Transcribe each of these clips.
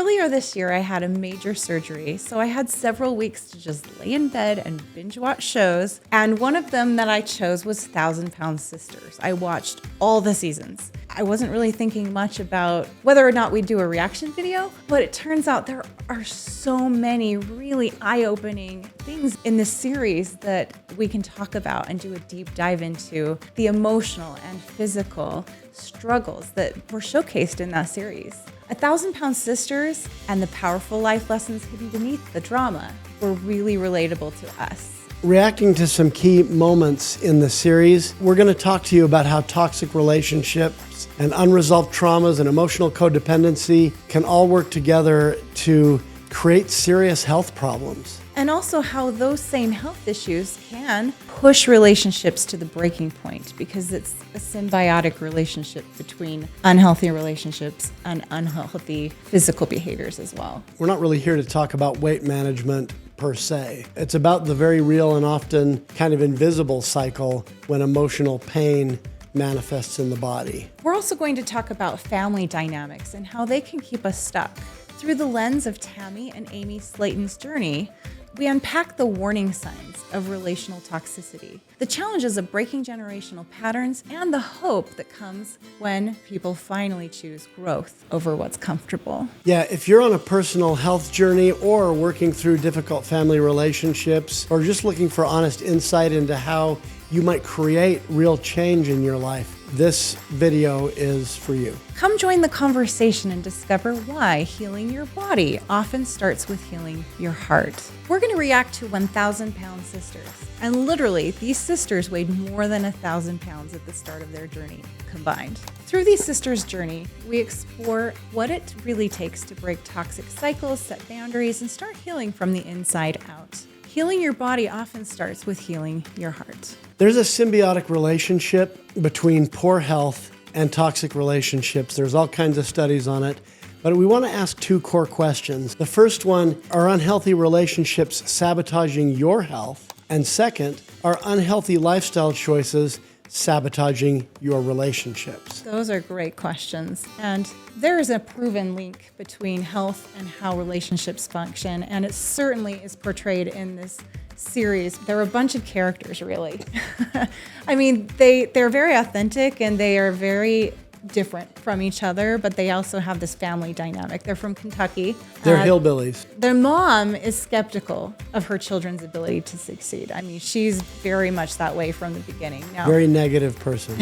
Earlier this year, I had a major surgery, so I had several weeks to just lay in bed and binge watch shows. And one of them that I chose was 1,000-Pound Sisters. I watched all the seasons. I wasn't really thinking much about whether or not we'd do a reaction video, but it turns out there are so many really eye-opening things in this series that we can talk about and do a deep dive into the emotional and physical struggles that were showcased in that series. 1,000-Pound Sisters and the powerful life lessons hidden beneath the drama were really relatable to us. Reacting to some key moments in the series, we're going to talk to you about how toxic relationships and unresolved traumas and emotional codependency can all work together to create serious health problems. And also how those same health issues can push relationships to the breaking point, because it's a symbiotic relationship between unhealthy relationships and unhealthy physical behaviors as well. We're not really here to talk about weight management per se. It's about the very real and often kind of invisible cycle when emotional pain manifests in the body. We're also going to talk about family dynamics and how they can keep us stuck. Through the lens of Tammy and Amy Slayton's journey, we unpack the warning signs of relational toxicity, the challenges of breaking generational patterns, and the hope that comes when people finally choose growth over what's comfortable. Yeah, if you're on a personal health journey or working through difficult family relationships or just looking for honest insight into how you might create real change in your life, this video is for you. Come join the conversation and discover why healing your body often starts with healing your heart. We're going to react to 1,000-Pound Sisters. And literally, these sisters weighed more than 1,000 pounds at the start of their journey combined. Through these sisters' journey, we explore what it really takes to break toxic cycles, set boundaries, and start healing from the inside out. Healing your body often starts with healing your heart. There's a symbiotic relationship between poor health and toxic relationships. There's all kinds of studies on it, but we want to ask two core questions. The first one, are unhealthy relationships sabotaging your health? And second, are unhealthy lifestyle choices sabotaging your relationships? Those are great questions. And there is a proven link between health and how relationships function, and it certainly is portrayed in this series. There are a bunch of characters, really. I mean, they're very authentic and they are very different from each other, but they also have this family dynamic. They're from Kentucky. They're hillbillies. Their mom is skeptical of her children's ability to succeed. I mean, she's very much that way from the beginning. Now, very negative person.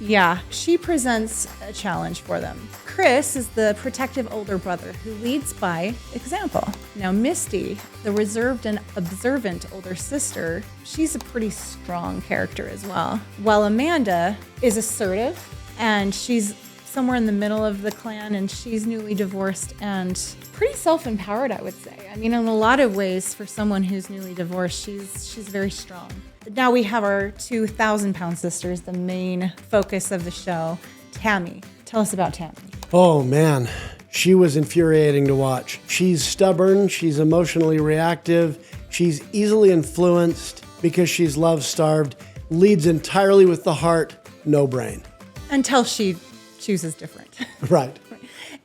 Yeah, she presents a challenge for them. Chris is the protective older brother who leads by example. Now, Misty, the reserved and observant older sister, she's a pretty strong character as well. While Amanda is assertive, and she's somewhere in the middle of the clan, and she's newly divorced and pretty self-empowered, I would say. I mean, in a lot of ways, for someone who's newly divorced, she's very strong. Now we have our 2,000-Pound Sisters, the main focus of the show. Tammy, tell us about Tammy. Oh man, she was infuriating to watch. She's stubborn, she's emotionally reactive, she's easily influenced because she's love-starved, leads entirely with the heart, no brain. Until she chooses different. Right.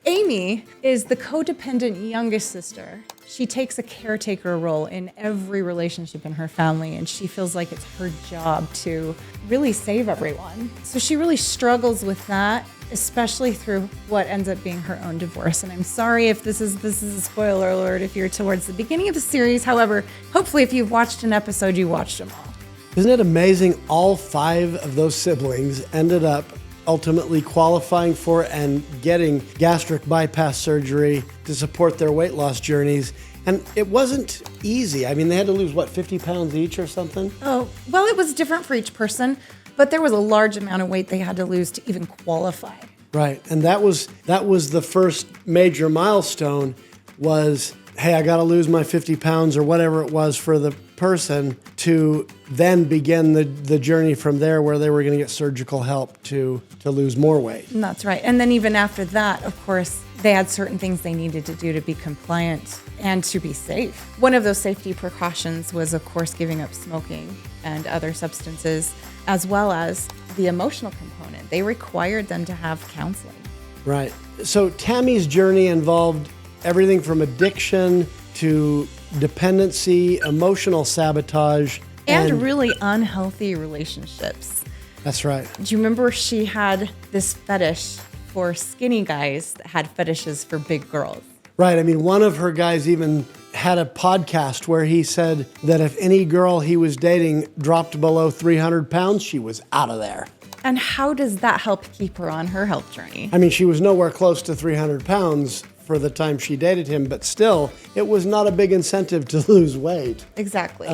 Amy is the codependent youngest sister. She takes a caretaker role in every relationship in her family, and she feels like it's her job to really save everyone. So she really struggles with that, especially through what ends up being her own divorce. And I'm sorry if this is a spoiler alert if you're towards the beginning of the series. However, hopefully if you've watched an episode, you watched them all. Isn't it amazing? All 5 of those siblings ended up ultimately qualifying for and getting gastric bypass surgery to support their weight loss journeys. And it wasn't easy. I mean, they had to lose, 50 pounds each or something? Oh, well, it was different for each person, but there was a large amount of weight they had to lose to even qualify. Right. And that was the first major milestone was, hey, I got to lose my 50 pounds or whatever it was for the person to then begin the journey from there where they were going to get surgical help to lose more weight. And that's right. And then even after that, of course, they had certain things they needed to do to be compliant and to be safe. One of those safety precautions was, of course, giving up smoking and other substances, as well as the emotional component. They required them to have counseling. Right. So Tammy's journey involved everything from addiction to dependency, emotional sabotage, and really unhealthy relationships. That's right. Do you remember she had this fetish for skinny guys that had fetishes for big girls? Right. I mean, one of her guys even had a podcast where he said that if any girl he was dating dropped below 300 pounds, she was out of there. And how does that help keep her on her health journey? I mean, she was nowhere close to 300 pounds for the time she dated him, but still, it was not a big incentive to lose weight. Exactly.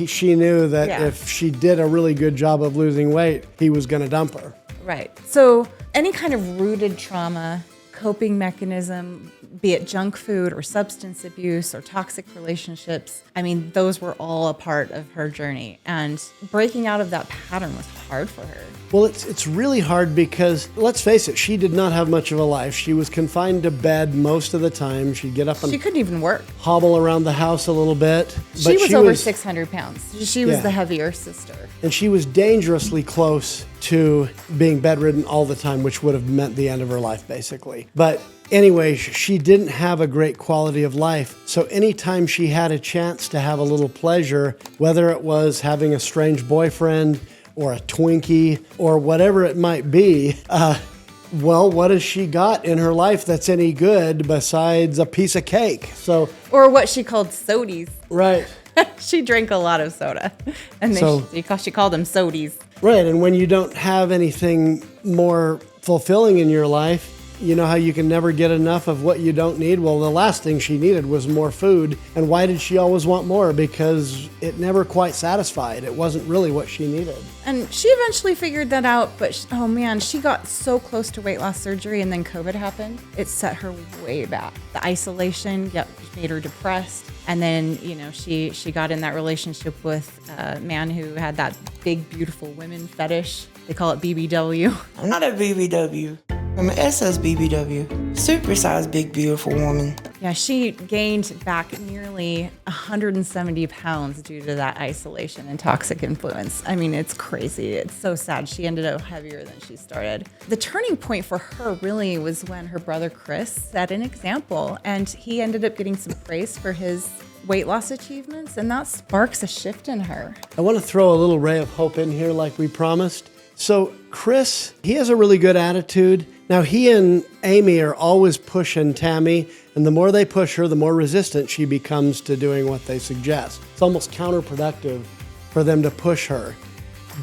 She knew that if she did a really good job of losing weight, he was going to dump her. Right. So any kind of rooted trauma, coping mechanism, be it junk food or substance abuse or toxic relationships, I mean, those were all a part of her journey. And breaking out of that pattern was hard for her. Well, it's really hard because, let's face it, she did not have much of a life. She was confined to bed most of the time. She'd get up and she couldn't even work. Hobble around the house a little bit. She was over 600 pounds. She was the heavier sister. And she was dangerously close to being bedridden all the time, which would have meant the end of her life, basically. But anyway, she didn't have a great quality of life. So anytime she had a chance to have a little pleasure, whether it was having a strange boyfriend or a Twinkie or whatever it might be, well, what has she got in her life that's any good besides a piece of cake? So, or what she called sodies. Right. She drank a lot of soda, and she called them sodies. Right, and when you don't have anything more fulfilling in your life, you know how you can never get enough of what you don't need? Well, the last thing she needed was more food. And why did she always want more? Because it never quite satisfied. It wasn't really what she needed. And she eventually figured that out, but she got so close to weight loss surgery, and then COVID happened. It set her way back. The isolation made her depressed. And then, she got in that relationship with a man who had that big, beautiful women fetish. They call it BBW. I'm not a BBW. I'm an SSBBW. Supersized, big, beautiful woman. Yeah, she gained back nearly 170 pounds due to that isolation and toxic influence. I mean, it's crazy. It's so sad. She ended up heavier than she started. The turning point for her really was when her brother Chris set an example, and he ended up getting some praise for his weight loss achievements, and that sparks a shift in her. I want to throw a little ray of hope in here like we promised. So Chris, he has a really good attitude. Now, he and Amy are always pushing Tammy, and the more they push her, the more resistant she becomes to doing what they suggest. It's almost counterproductive for them to push her.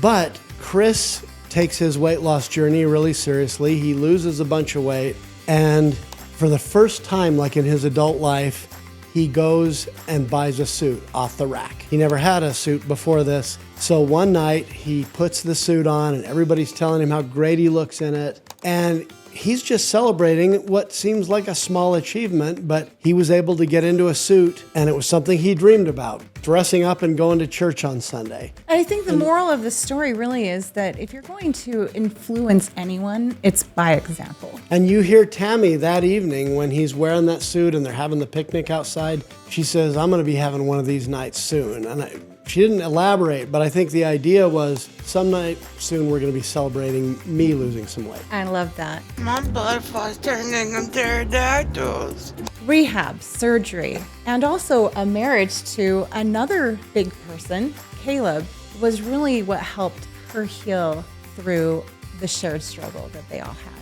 But Chris takes his weight loss journey really seriously. He loses a bunch of weight, and for the first time, like in his adult life, he goes and buys a suit off the rack. He never had a suit before this. So one night he puts the suit on and everybody's telling him how great he looks in it. And he's just celebrating what seems like a small achievement, but he was able to get into a suit, and it was something he dreamed about, dressing up and going to church on Sunday. I think the moral of the story really is that if you're going to influence anyone, it's by example. And you hear Tammy that evening when he's wearing that suit and they're having the picnic outside. She says, I'm going to be having one of these nights soon. And she didn't elaborate, but I think the idea was some night soon we're going to be celebrating me losing some weight. I love that. My butterflies turning into pterodactyls. Rehab, surgery, and also a marriage to another big person, Caleb, was really what helped her heal through the shared struggle that they all had.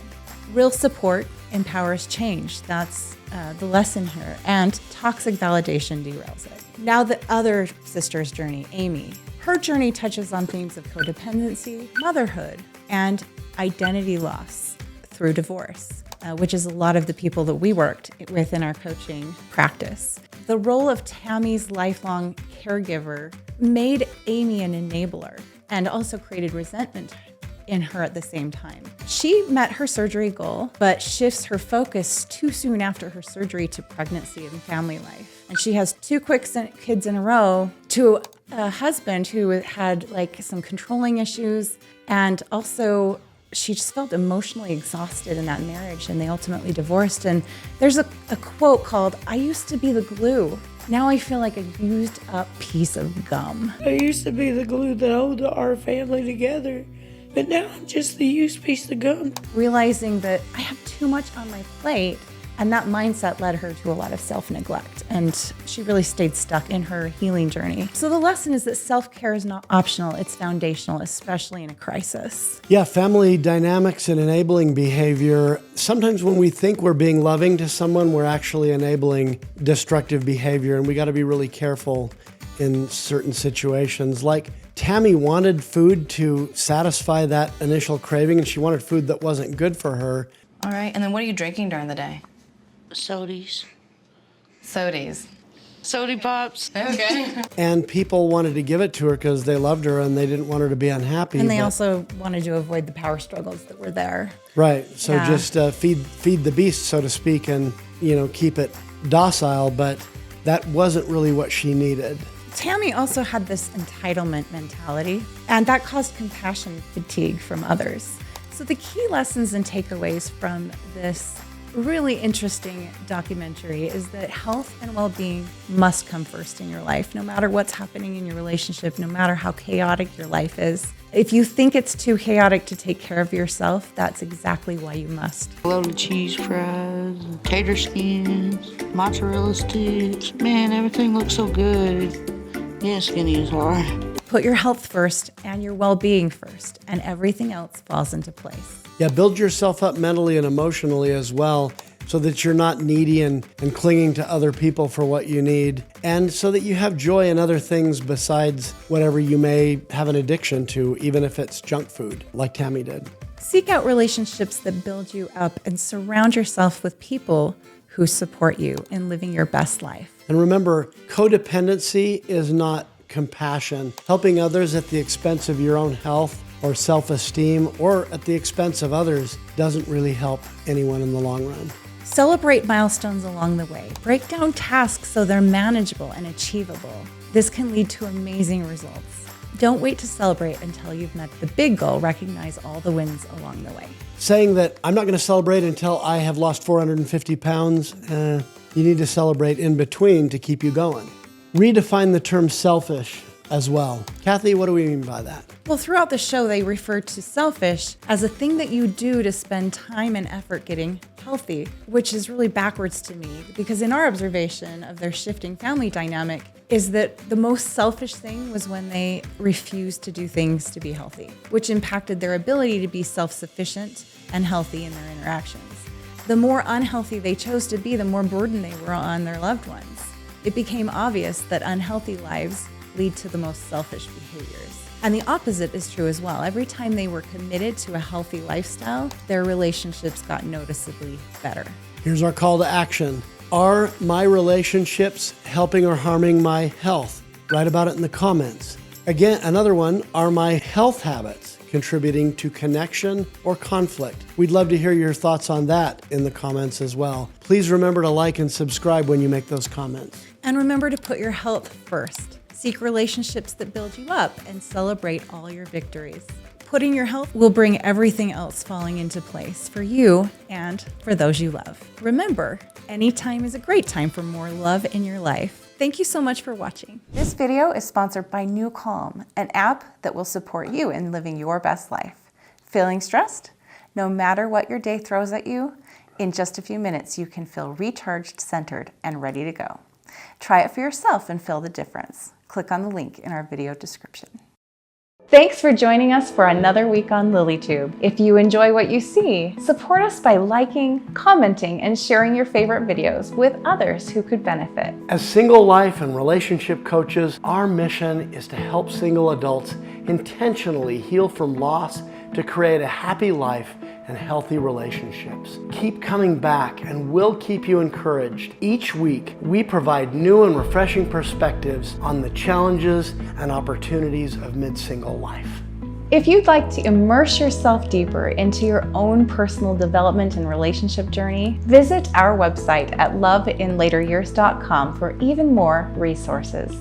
Real support empowers change. That's the lesson here. And toxic validation derails it. Now the other sister's journey, Amy. Her journey touches on themes of codependency, motherhood, and identity loss through divorce, which is a lot of the people that we worked with in our coaching practice. The role of Tammy's lifelong caregiver made Amy an enabler and also created resentment in her at the same time. She met her surgery goal, but shifts her focus too soon after her surgery to pregnancy and family life. And she has 2 quick kids in a row to a husband who had some controlling issues, and also she just felt emotionally exhausted in that marriage, and they ultimately divorced. And there's a quote called, "I used to be the glue. Now I feel like a used up piece of gum." I used to be the glue that held our family together. But now I'm just the used piece of gum. Realizing that I have too much on my plate, and that mindset led her to a lot of self-neglect, and she really stayed stuck in her healing journey. So the lesson is that self-care is not optional, it's foundational, especially in a crisis. Yeah, family dynamics and enabling behavior. Sometimes when we think we're being loving to someone, we're actually enabling destructive behavior, and we got to be really careful in certain situations. Like Tammy wanted food to satisfy that initial craving, and she wanted food that wasn't good for her. All right, and then what are you drinking during the day? Sodies. Sodies. Sody pops. Okay. And people wanted to give it to her because they loved her and they didn't want her to be unhappy. And they also wanted to avoid the power struggles that were there. Right. So Yeah. just feed the beast, so to speak, and keep it docile. But that wasn't really what she needed. Tammy also had this entitlement mentality, and that caused compassion fatigue from others. So the key lessons and takeaways from this really interesting documentary is that health and well-being must come first in your life, no matter what's happening in your relationship, no matter how chaotic your life is. If you think it's too chaotic to take care of yourself, that's exactly why you must. Loaded cheese fries, tater skins, mozzarella sticks. Man, everything looks so good. Yeah, skinny is hard. Put your health first and your well-being first, and everything else falls into place. Yeah, build yourself up mentally and emotionally as well, so that you're not needy and clinging to other people for what you need, and so that you have joy in other things besides whatever you may have an addiction to, even if it's junk food, like Tammy did. Seek out relationships that build you up and surround yourself with people who support you in living your best life. And remember, codependency is not compassion. Helping others at the expense of your own health or self-esteem or at the expense of others doesn't really help anyone in the long run. Celebrate milestones along the way. Break down tasks so they're manageable and achievable. This can lead to amazing results. Don't wait to celebrate until you've met the big goal. Recognize all the wins along the way. Saying that I'm not going to celebrate until I have lost 450 pounds, you need to celebrate in between to keep you going. Redefine the term selfish as well. Cathy, what do we mean by that? Well, throughout the show, they refer to selfish as a thing that you do to spend time and effort getting healthy, which is really backwards to me, because in our observation of their shifting family dynamic is that the most selfish thing was when they refused to do things to be healthy, which impacted their ability to be self-sufficient and healthy in their interactions. The more unhealthy they chose to be, the more burden they were on their loved ones. It became obvious that unhealthy lives lead to the most selfish behaviors. And the opposite is true as well. Every time they were committed to a healthy lifestyle, their relationships got noticeably better. Here's our call to action. Are my relationships helping or harming my health? Write about it in the comments. Again, another one, are my health habits contributing to connection or conflict? We'd love to hear your thoughts on that in the comments as well. Please remember to like and subscribe when you make those comments. And remember to put your health first. Seek relationships that build you up and celebrate all your victories. Putting your health will bring everything else falling into place for you and for those you love. Remember, any time is a great time for more love in your life. Thank you so much for watching. This video is sponsored by New Calm, an app that will support you in living your best life. Feeling stressed? No matter what your day throws at you, in just a few minutes you can feel recharged, centered, and ready to go. Try it for yourself and feel the difference. Click on the link in our video description. Thanks for joining us for another week on LilyTube. If you enjoy what you see, support us by liking, commenting, and sharing your favorite videos with others who could benefit. As single life and relationship coaches, our mission is to help single adults intentionally heal from loss to create a happy life and healthy relationships. Keep coming back and we'll keep you encouraged. Each week, we provide new and refreshing perspectives on the challenges and opportunities of mid-single life. If you'd like to immerse yourself deeper into your own personal development and relationship journey, visit our website at loveinlateryears.com for even more resources.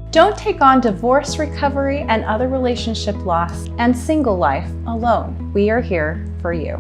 Don't take on divorce recovery and other relationship loss and single life alone. We are here for you.